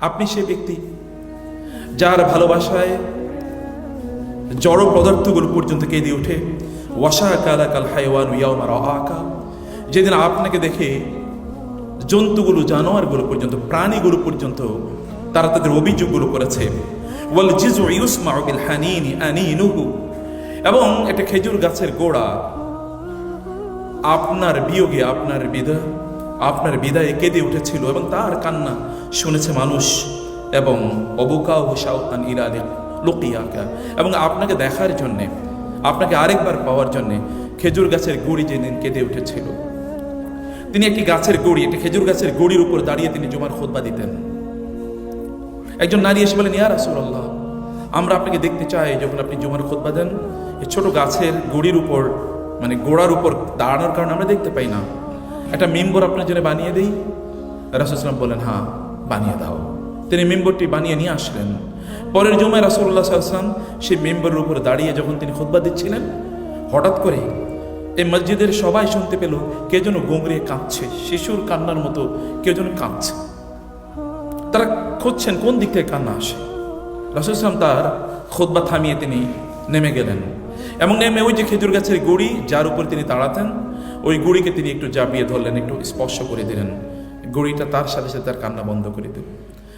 আপনি সে ব্যক্তি যার ভালোবাসায় জড় পদার্থগুলো পর্যন্ত কেঁদে ওঠে। ওয়াসা কালা কাল হাইওয়ান ইয়াউমা রাআকা, যেদিন আপনাকে দেখে জন্তুগুলো, জানোয়ারগুলো পর্যন্ত, প্রাণীগুলো পর্যন্ত তারা তাদের অভিযোগগুলো করেছে। ওয়াল জিজু ইউসমাউ বিল হানিনি আনিনুহু, এবং একটা খেজুর গাছের গোড়া আপনার বিয়োগে, আপনার বিদায়ে কেঁদে উঠেছিল এবং তার কান্না শুনেছে মানুষ। এবং অবুকাউ শাওতান ইলালি লুকিয়াকা, এবং আপনাকে দেখার জন্যে, আপনাকে আরেকবার পাওয়ার জন্যে খেজুর গাছের গুড়ি যেদিন কেঁদে উঠেছিল। তিনি একটি খেজুর গাছের গুড়ির উপর দাঁড়িয়ে তিনি জুমার খুতবা দিতেন। একজন নারী এসে বলেন, ইয়া রাসূলুল্লাহ, আমরা আপনাকে দেখতে চাই যখন আপনি জুমার খুতবা দেন। এই ছোট গাছের গুড়ির উপর, মানে গোড়ার উপর দাঁড়ানোর কারণে আমরা দেখতে পাই না, একটা মিম্বর আপনার জন্য বানিয়ে দিই। রাসূল সাল্লাল্লাহু আলাইহি ওয়াসাল্লাম বলেন, হ্যাঁ বানিয়ে দাও। তিনি মিম্বরটি বানিয়ে নিয়ে আসলেন। পরের জুমায় রাসূলুল্লাহ সাল্লাল্লাহু আলাইহি ওয়াসাল্লাম সেই মিম্বরের উপর দাঁড়িয়ে যখন তিনি খুতবা দিচ্ছিলেন, হঠাৎ করে এই মসজিদের সবাই শুনতে পেল কে যেন গোংড়িয়ে কাঁদছে, শিশুর কান্নার মতো কেউ যেন কাঁদছে। তারা খুঁজছেন কোন দিক থেকে কান্না আসে। রাসূল সাল্লাল্লাহু আলাইহি ওয়াসাল্লাম তার খুতবা থামিয়ে তিনি নেমে গেলেন এবং নেমে ওই যে খেজুর গাছের গুড়ি যার উপর তিনি দাঁড়াতেন, ওই গুড়িকে তিনি একটু জাবিয়ে ধরলেন, একটু স্পর্শ করে দিলেন। গুড়িটা তার সাথে সাথে তার কান্না বন্ধ করে দিল।